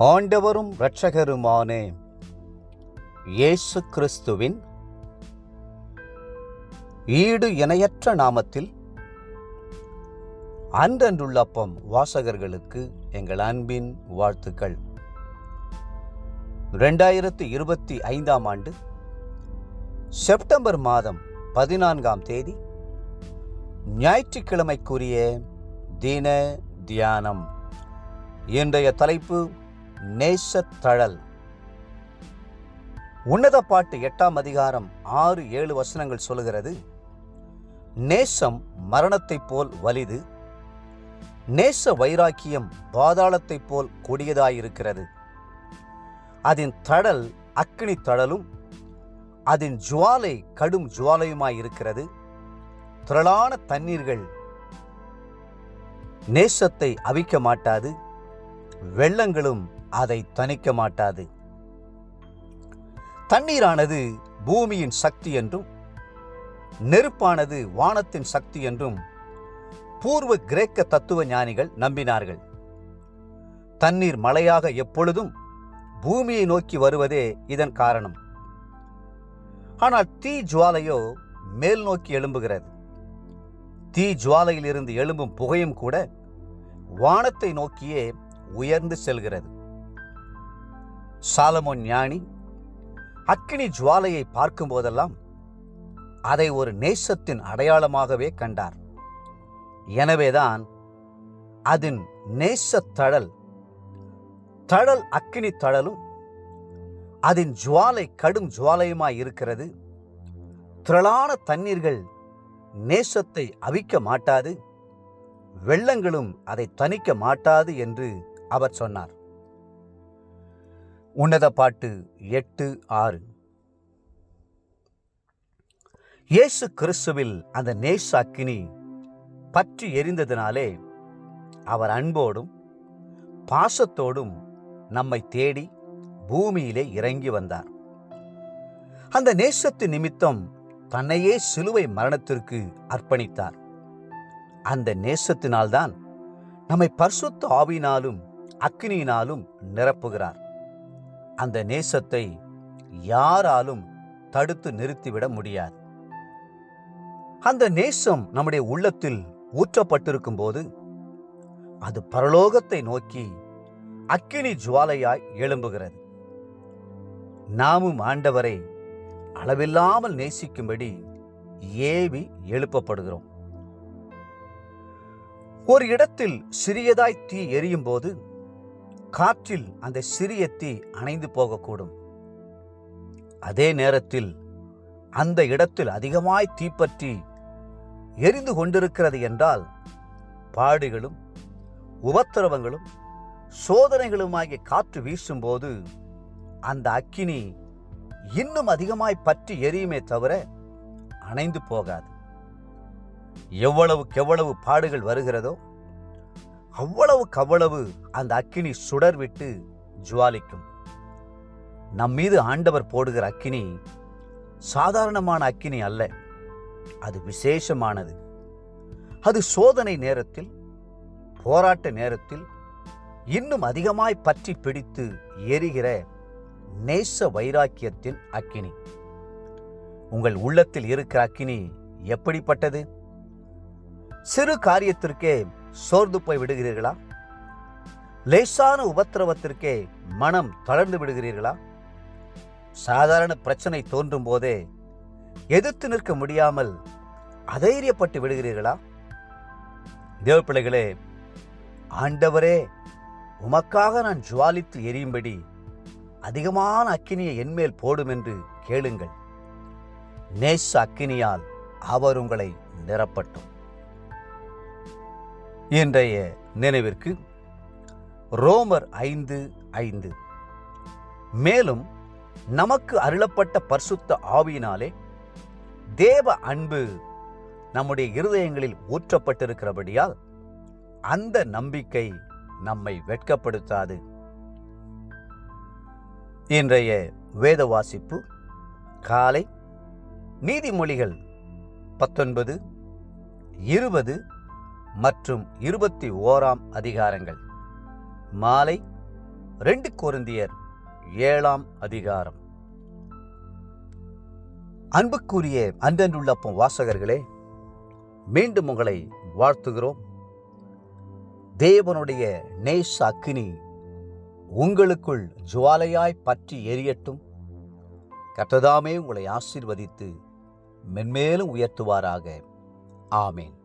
ஆண்டவரும் இரட்சகருமான இயேசு கிறிஸ்துவின் ஈடு இணையற்ற நாமத்தில் அன்றன்றுள்ளப்பம் வாசகர்களுக்கு எங்கள் அன்பின் வாழ்த்துக்கள். 2025 ஆண்டு செப்டம்பர் மாதம் 14ஆம் தேதி ஞாயிற்றுக்கிழமைக்குரிய தின தியானம். இன்றைய தலைப்பு நேசத்தழல். உன்னத பாட்டு 8ஆம் அதிகாரம் 6-7 வசனங்கள் சொல்லுகிறது, நேசம் மரணத்தைப் போல் வலிது, நேச வைராக்கியம் பாதாளத்தைப் போல் கொடியதாயிருக்கிறது. அதன் தழல் அக்கினி தழலும் அதன் ஜுவாலை கடும் ஜுவாலையுமாயிருக்கிறது. திரளான தண்ணீர்கள் நேசத்தை அவிக்க மாட்டாது, வெள்ளங்களும் அதை தணிக்க மாட்டாது. தண்ணீரானது பூமியின் சக்தி என்றும் நெருப்பானது வானத்தின் சக்தி என்றும் பூர்வ கிரேக்க தத்துவ ஞானிகள் நம்பினார்கள். தண்ணீர் மழையாக எப்பொழுதும் பூமியை நோக்கி வருவதே இதன் காரணம். ஆனால் தீ ஜுவாலையோ மேல் நோக்கி எழும்புகிறது. தீ ஜுவாலையில் இருந்து எழும்பும் புகையும் கூட வானத்தை நோக்கியே உயர்ந்து செல்கிறது. சாலமோன் ஞானி அக்கினி ஜுவாலையை பார்க்கும் போதெல்லாம் அதை ஒரு நேசத்தின் அடையாளமாகவே கண்டார். எனவேதான் அதன் நேசத்தழல் தழல் அக்கினி தழலும் அதன் ஜுவாலை கடும் ஜுவாலையுமாய் இருக்கிறது. திரளான தண்ணீர்கள் நேசத்தை அவிக்க மாட்டாது, வெள்ளங்களும் அதை தணிக்க மாட்டாது என்று அவர் சொன்னார். உன்னத பாட்டு 8:6. இயேசு கிறிஸ்துவில் அந்த நேச அக்கினி பற்றி எரிந்ததினாலே அவர் அன்போடும் பாசத்தோடும் நம்மை தேடி பூமியிலே இறங்கி வந்தார். அந்த நேசத்தின் நிமித்தம் தன்னையே சிலுவை மரணத்திற்கு அர்ப்பணித்தார். அந்த நேசத்தினால்தான் நம்மை பரிசுத்த ஆவியினாலும் அக்கினியினாலும் நிரப்புகிறார். அந்த நேசத்தை யாராலும் தடுத்து நிறுத்திவிட முடியாது. அந்த நேசம் நம்முடைய உள்ளத்தில் ஊற்றப்பட்டிருக்கும் போது அது பரலோகத்தை நோக்கி அக்கினி ஜுவாலையாய் எழும்புகிறது. நாமும் ஆண்டவரை அளவில்லாமல் நேசிக்கும்படி ஏவி எழுப்பப்படுகிறோம். ஒரு இடத்தில் சிறியதாய் தீ எரியும் போது காற்றில் அந்த சிறிய தீ அணைந்து போகக்கூடும். அதே நேரத்தில் அந்த இடத்தில் அதிகமாய் தீப்பற்றி எரிந்து கொண்டிருக்கிறது என்றால் பாடுகளும் உபத்திரவங்களும் சோதனைகளுமாகிய காற்று வீசும்போது அந்த அக்கினி இன்னும் அதிகமாய் பற்றி எரியுமே தவிர அணைந்து போகாது. எவ்வளவுக்கெவ்வளவு பாடுகள் வருகிறதோ அவ்வளவுக்கவ்வளவு அந்த அக்கினி சுடர் விட்டு ஜுவாலிக்கும். நம்மீது ஆண்டவர் போடுகிற அக்கினி சாதாரணமான அக்கினி அல்ல, அது விசேஷமானது. அது சோதனை நேரத்தில், போராட்ட நேரத்தில் இன்னும் அதிகமாய் பற்றி பிடித்து எரிகிற நேச வைராக்கியத்தின் அக்கினி. உங்கள் உள்ளத்தில் இருக்கிற அக்கினி எப்படிப்பட்டது? சிறு காரியத்திற்கே சோர்ந்து போய் விடுகிறீர்களா? லேசான உபத்திரவத்திற்கே மனம் தளர்ந்து விடுகிறீர்களா? சாதாரண பிரச்சனை தோன்றும் போதே எதிர்த்து நிற்க முடியாமல் அதைரியப்பட்டு விடுகிறீர்களா? தேவ பிள்ளைகளே, ஆண்டவரே, உமக்காக நான் ஜுவாலித்து எரியும்படி அதிகமான அக்கினியை என்மேல் போடும் என்று கேளுங்கள். நேச அக்கினியால் அவர் உங்களை நிரப்பட்டும். இன்றைய நினைவிற்கு ரோமர் 5:5. மேலும் நமக்கு அருளப்பட்ட பரிசுத்த ஆவியினாலே தேவ அன்பு நம்முடைய இருதயங்களில் ஊற்றப்பட்டிருக்கிறபடியால் அந்த நம்பிக்கை நம்மை வெட்கப்படுத்தாது. இன்றைய வேத வாசிப்பு காலை நீதிமொழிகள் 19, 20 மற்றும் 21ஆம் அதிகாரங்கள். மாலை 2 கொரிந்தியர் 7ஆம் அதிகாரம். அன்புக்குரிய அன்றன்றுள்ளப்பம் வாசகர்களே, மீண்டும் உங்களை வாழ்த்துகிறோம். தேவனுடைய நேச அக்கினி உங்களுக்குள் ஜுவாலையாய் பற்றி எரியட்டும். கர்த்தர் தாமே உங்களை ஆசீர்வதித்து மென்மேலும் உயர்த்துவாராக. ஆமேன்.